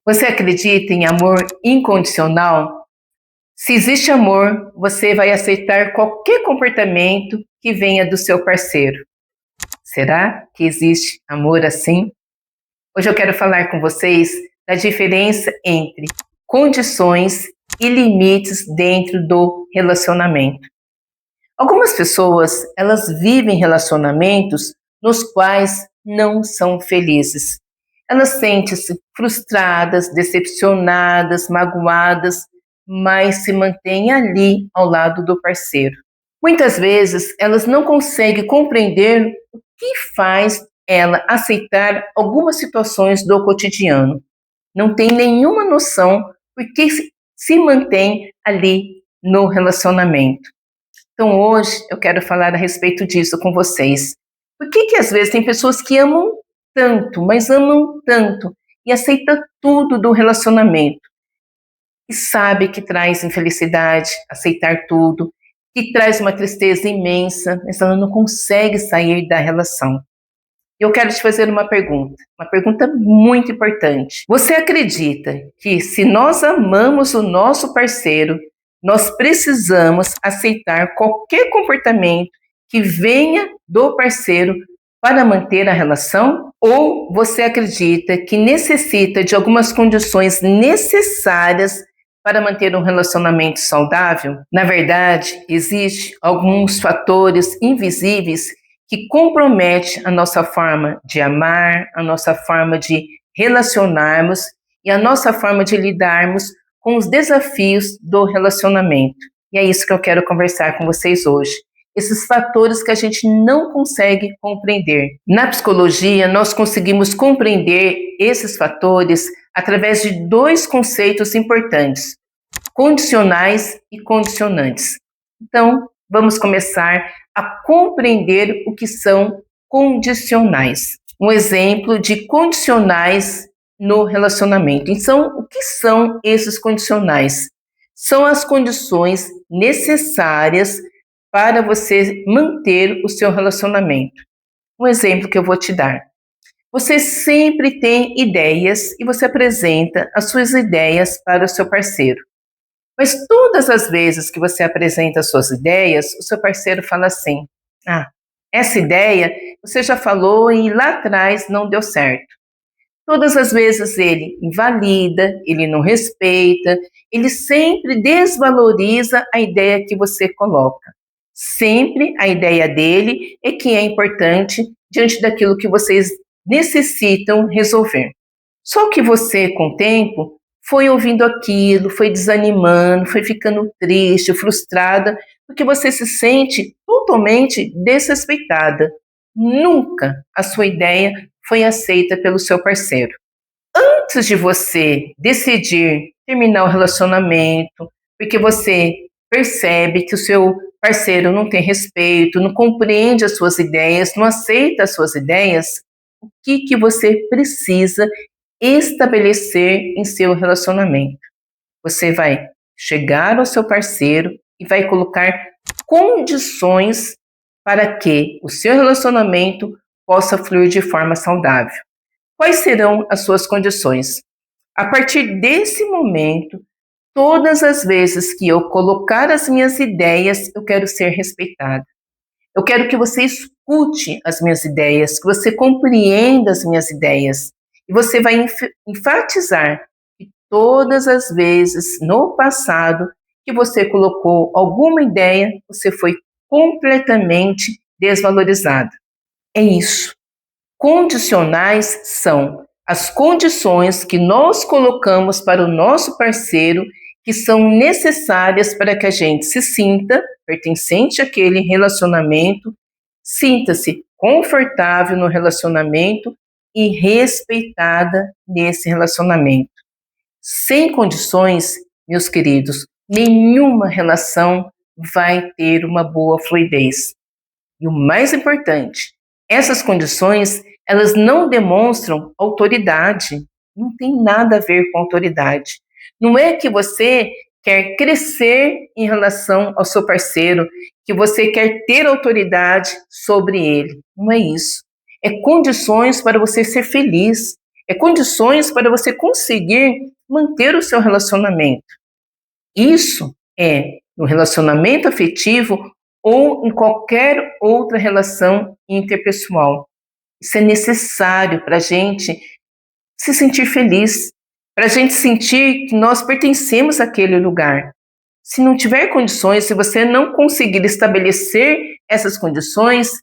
Você acredita em amor incondicional? Se existe amor, você vai aceitar qualquer comportamento que venha do seu parceiro. Será que existe amor assim? Hoje eu quero falar com vocês da diferença entre condições e limites dentro do relacionamento. Algumas pessoas, elas vivem relacionamentos nos quais não são felizes. Elas sentem-se frustradas, decepcionadas, magoadas, mas se mantêm ali ao lado do parceiro. Muitas vezes elas não conseguem compreender o que faz ela aceitar algumas situações do cotidiano. Não tem nenhuma noção porque se mantém ali no relacionamento. Então hoje eu quero falar a respeito disso com vocês. Por que às vezes tem pessoas que amam tanto, mas amam tanto e aceitam tudo do relacionamento e sabe que traz infelicidade, aceitar tudo, que traz uma tristeza imensa, mas ela não consegue sair da relação. Eu quero te fazer uma pergunta muito importante. Você acredita que se nós amamos o nosso parceiro, nós precisamos aceitar qualquer comportamento que venha do parceiro para manter a relação? Ou você acredita que necessita de algumas condições necessárias para manter um relacionamento saudável? Na verdade, existem alguns fatores invisíveis que compromete a nossa forma de amar, a nossa forma de relacionarmos e a nossa forma de lidarmos com os desafios do relacionamento. E é isso que eu quero conversar com vocês hoje. Esses fatores que a gente não consegue compreender. Na psicologia, nós conseguimos compreender esses fatores através de dois conceitos importantes: condicionais e condicionantes. Então, vamos começar a compreender o que são condicionais. Um exemplo de condicionais no relacionamento. Então, o que são esses condicionais? São as condições necessárias para você manter o seu relacionamento. Um exemplo que eu vou te dar. Você sempre tem ideias e você apresenta as suas ideias para o seu parceiro. Mas todas as vezes que você apresenta as suas ideias, o seu parceiro fala assim: ah, essa ideia você já falou e lá atrás não deu certo. Todas as vezes ele invalida, ele não respeita, ele sempre desvaloriza a ideia que você coloca. Sempre a ideia dele é que é importante diante daquilo que vocês necessitam resolver. Só que você, com o tempo, foi ouvindo aquilo, foi desanimando, foi ficando triste, frustrada, porque você se sente totalmente desrespeitada. Nunca a sua ideia foi aceita pelo seu parceiro. Antes de você decidir terminar o relacionamento, porque você percebe que o seu parceiro não tem respeito, não compreende as suas ideias, não aceita as suas ideias, o que você precisa estabelecer em seu relacionamento? Você vai chegar ao seu parceiro e vai colocar condições para que o seu relacionamento possa fluir de forma saudável. Quais serão as suas condições? A partir desse momento, todas as vezes que eu colocar as minhas ideias, eu quero ser respeitada. Eu quero que você escute as minhas ideias, que você compreenda as minhas ideias. E você vai enfatizar que todas as vezes no passado que você colocou alguma ideia, você foi completamente desvalorizado. É isso. Condicionais são as condições que nós colocamos para o nosso parceiro que são necessárias para que a gente se sinta pertencente àquele relacionamento, sinta-se confortável no relacionamento e respeitada nesse relacionamento. Sem condições, meus queridos, nenhuma relação vai ter uma boa fluidez. E o mais importante, essas condições, elas não demonstram autoridade, não tem nada a ver com autoridade. Não é que você quer crescer em relação ao seu parceiro, que você quer ter autoridade sobre ele. Não é isso. É condições para você ser feliz, é condições para você conseguir manter o seu relacionamento. Isso é no relacionamento afetivo ou em qualquer outra relação interpessoal. Isso é necessário para a gente se sentir feliz, para a gente sentir que nós pertencemos àquele lugar. Se não tiver condições, se você não conseguir estabelecer essas condições,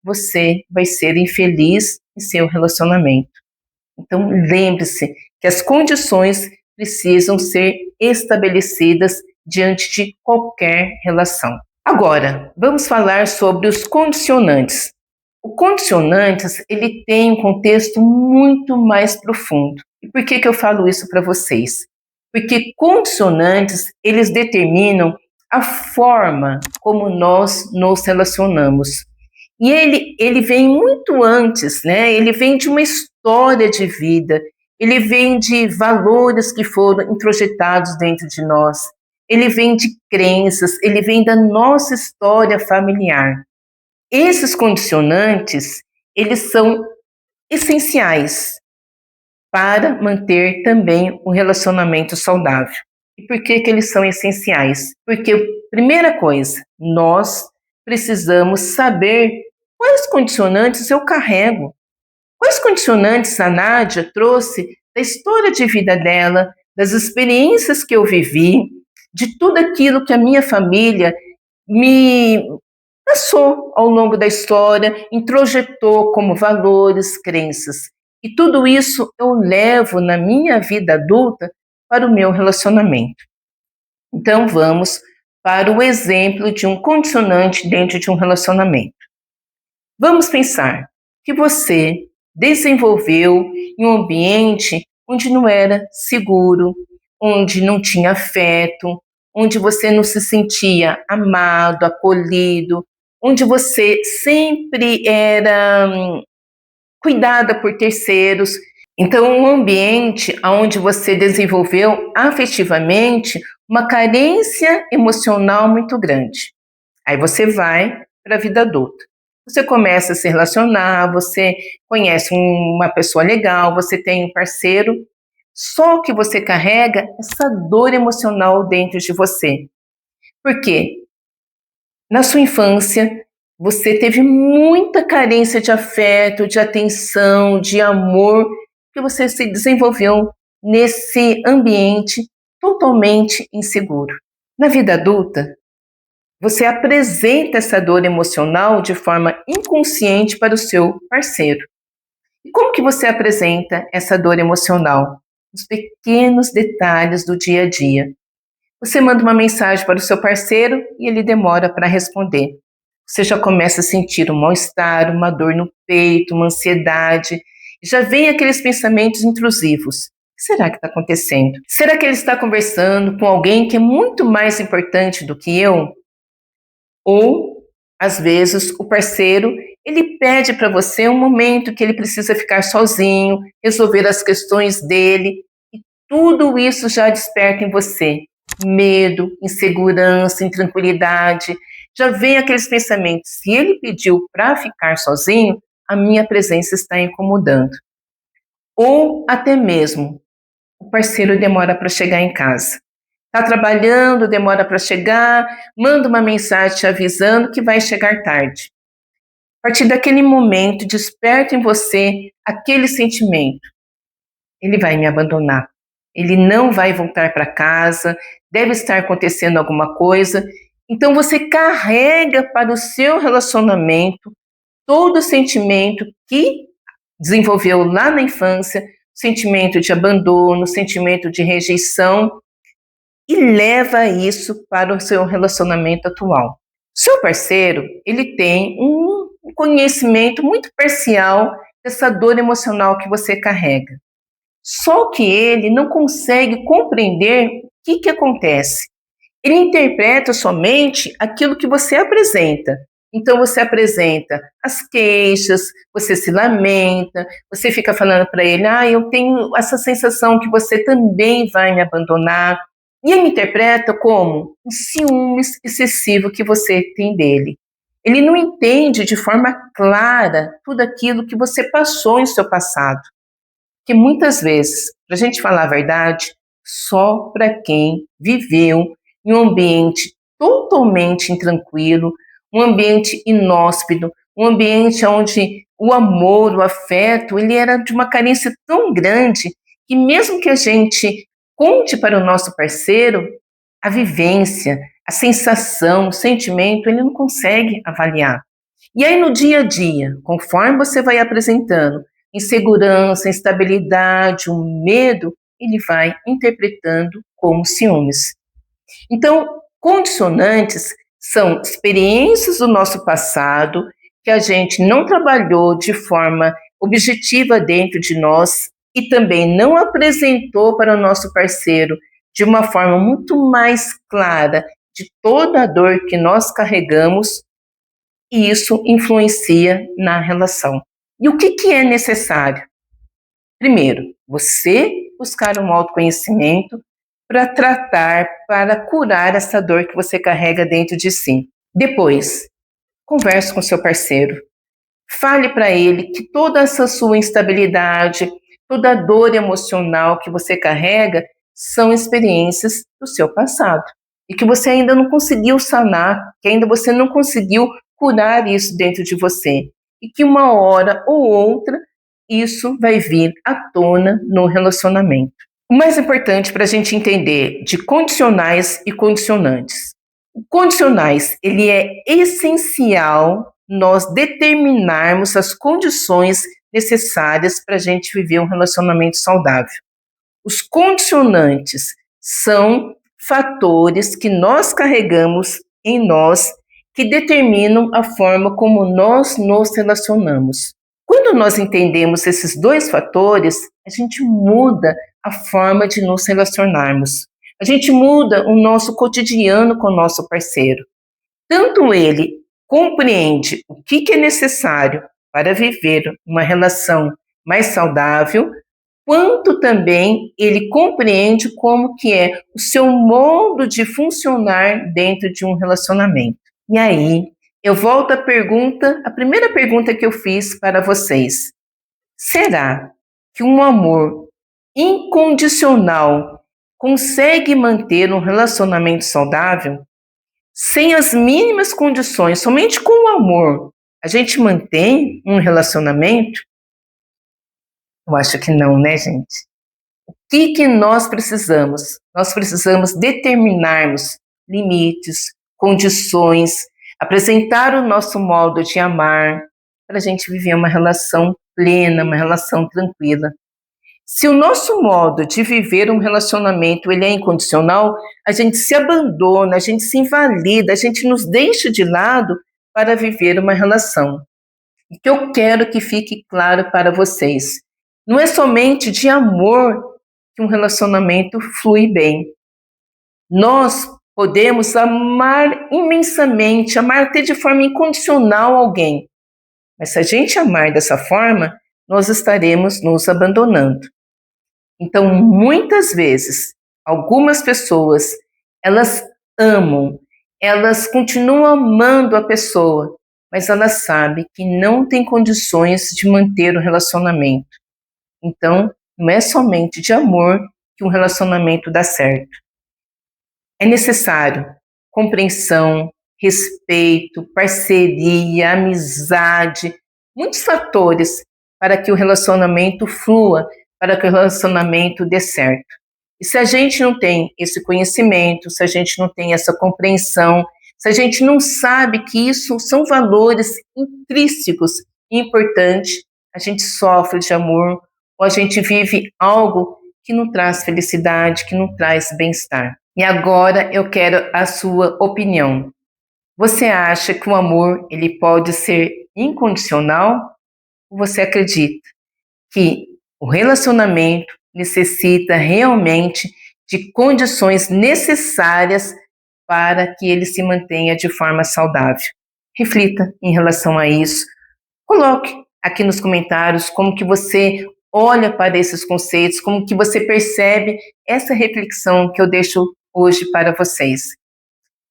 você vai ser infeliz em seu relacionamento. Então, lembre-se que as condições precisam ser estabelecidas diante de qualquer relação. Agora, vamos falar sobre os condicionantes. O condicionantes, ele tem um contexto muito mais profundo. E por que eu falo isso para vocês? Porque condicionantes, eles determinam a forma como nós nos relacionamos. E ele vem muito antes, né? Ele vem de uma história de vida, ele vem de valores que foram introjetados dentro de nós, ele vem de crenças, ele vem da nossa história familiar. Esses condicionantes, eles são essenciais para manter também um relacionamento saudável. E por que eles são essenciais? Porque, primeira coisa, nós precisamos saber quais condicionantes eu carrego. Quais condicionantes a Nádia trouxe da história de vida dela, das experiências que eu vivi, de tudo aquilo que a minha família me passou ao longo da história, introjetou como valores, crenças. E tudo isso eu levo na minha vida adulta para o meu relacionamento. Então vamos para o exemplo de um condicionante dentro de um relacionamento. Vamos pensar que você desenvolveu em um ambiente onde não era seguro, onde não tinha afeto, onde você não se sentia amado, acolhido, onde você sempre era cuidada por terceiros. Então, um ambiente onde você desenvolveu afetivamente uma carência emocional muito grande. Aí você vai para a vida adulta. Você começa a se relacionar, você conhece uma pessoa legal, você tem um parceiro, só que você carrega essa dor emocional dentro de você. Por quê? Na sua infância, você teve muita carência de afeto, de atenção, de amor, que você se desenvolveu nesse ambiente totalmente inseguro. Na vida adulta, você apresenta essa dor emocional de forma inconsciente para o seu parceiro. E como que você apresenta essa dor emocional? Nos pequenos detalhes do dia a dia. Você manda uma mensagem para o seu parceiro e ele demora para responder. Você já começa a sentir um mal-estar, uma dor no peito, uma ansiedade. Já vem aqueles pensamentos intrusivos. O que será que está acontecendo? Será que ele está conversando com alguém que é muito mais importante do que eu? Ou, às vezes, o parceiro, ele pede para você um momento que ele precisa ficar sozinho, resolver as questões dele, e tudo isso já desperta em você medo, insegurança, intranquilidade. Já vem aqueles pensamentos, se ele pediu para ficar sozinho, a minha presença está incomodando. Ou até mesmo, o parceiro demora para chegar em casa. Está trabalhando, demora para chegar, manda uma mensagem te avisando que vai chegar tarde. A partir daquele momento, desperta em você aquele sentimento. Ele vai me abandonar. Ele não vai voltar para casa, deve estar acontecendo alguma coisa. Então você carrega para o seu relacionamento todo o sentimento que desenvolveu lá na infância, sentimento de abandono, sentimento de rejeição, e leva isso para o seu relacionamento atual. Seu parceiro, ele tem um conhecimento muito parcial dessa dor emocional que você carrega. Só que ele não consegue compreender o que acontece. Ele interpreta somente aquilo que você apresenta. Então você apresenta as queixas, você se lamenta, você fica falando para ele, eu tenho essa sensação que você também vai me abandonar. E ele interpreta como um ciúmes excessivo que você tem dele. Ele não entende de forma clara tudo aquilo que você passou em seu passado. Que muitas vezes, para a gente falar a verdade, só para quem viveu em um ambiente totalmente intranquilo, um ambiente inóspito, um ambiente onde o amor, o afeto, ele era de uma carência tão grande que mesmo que a gente conte para o nosso parceiro, a vivência, a sensação, o sentimento, ele não consegue avaliar. E aí no dia a dia, conforme você vai apresentando insegurança, instabilidade, o medo, ele vai interpretando como ciúmes. Então, condicionantes são experiências do nosso passado que a gente não trabalhou de forma objetiva dentro de nós e também não apresentou para o nosso parceiro de uma forma muito mais clara de toda a dor que nós carregamos, e isso influencia na relação. E o que é necessário? Primeiro, você buscar um autoconhecimento para tratar, para curar essa dor que você carrega dentro de si. Depois, converse com seu parceiro. Fale para ele que toda essa sua instabilidade, toda a dor emocional que você carrega são experiências do seu passado e que você ainda não conseguiu sanar, que ainda você não conseguiu curar isso dentro de você e que uma hora ou outra isso vai vir à tona no relacionamento. O mais importante para a gente entender de condicionais e condicionantes. O condicionais, ele é essencial nós determinarmos as condições necessárias para a gente viver um relacionamento saudável. Os condicionantes são fatores que nós carregamos em nós que determinam a forma como nós nos relacionamos. Quando nós entendemos esses dois fatores, a gente muda a forma de nos relacionarmos. A gente muda o nosso cotidiano com o nosso parceiro. Tanto ele compreende o que é necessário para viver uma relação mais saudável, quanto também ele compreende como que é o seu modo de funcionar dentro de um relacionamento. E aí, eu volto à pergunta, a primeira pergunta que eu fiz para vocês. Será que um amor incondicional consegue manter um relacionamento saudável? Sem as mínimas condições, somente com o amor, a gente mantém um relacionamento? Eu acho que não, né, gente? O que nós precisamos? Nós precisamos determinarmos limites, condições, apresentar o nosso modo de amar, para a gente viver uma relação plena, uma relação tranquila. Se o nosso modo de viver um relacionamento ele é incondicional, a gente se abandona, a gente se invalida, a gente nos deixa de lado para viver uma relação. O que eu quero que fique claro para vocês, não é somente de amor que um relacionamento flui bem. Nós podemos amar imensamente, amar até de forma incondicional alguém. Mas se a gente amar dessa forma, nós estaremos nos abandonando. Então, muitas vezes, algumas pessoas, elas amam, elas continuam amando a pessoa, mas elas sabem que não tem condições de manter o relacionamento. Então, não é somente de amor que um relacionamento dá certo. É necessário compreensão, respeito, parceria, amizade, muitos fatores para que o relacionamento flua, para que o relacionamento dê certo. E se a gente não tem esse conhecimento, se a gente não tem essa compreensão, se a gente não sabe que isso são valores intrínsecos e importantes, a gente sofre de amor ou a gente vive algo que não traz felicidade, que não traz bem-estar. E agora eu quero a sua opinião. Você acha que o amor ele pode ser incondicional? Ou você acredita que o relacionamento necessita realmente de condições necessárias para que ele se mantenha de forma saudável? Reflita em relação a isso. Coloque aqui nos comentários como que você olha para esses conceitos, como que você percebe essa reflexão que eu deixo hoje para vocês.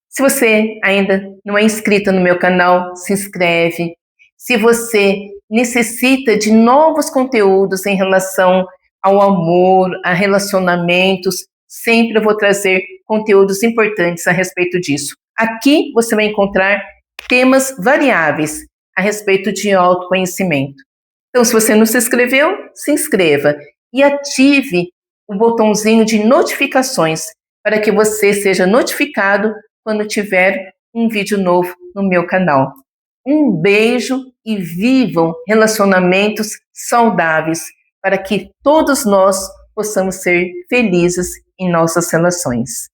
Se você ainda não é inscrito no meu canal, se inscreve. Se você necessita de novos conteúdos em relação ao amor, a relacionamentos, sempre eu vou trazer conteúdos importantes a respeito disso. Aqui você vai encontrar temas variáveis a respeito de autoconhecimento. Então, se você não se inscreveu, se inscreva e ative o botãozinho de notificações para que você seja notificado quando tiver um vídeo novo no meu canal. Um beijo e vivam relacionamentos saudáveis para que todos nós possamos ser felizes em nossas relações.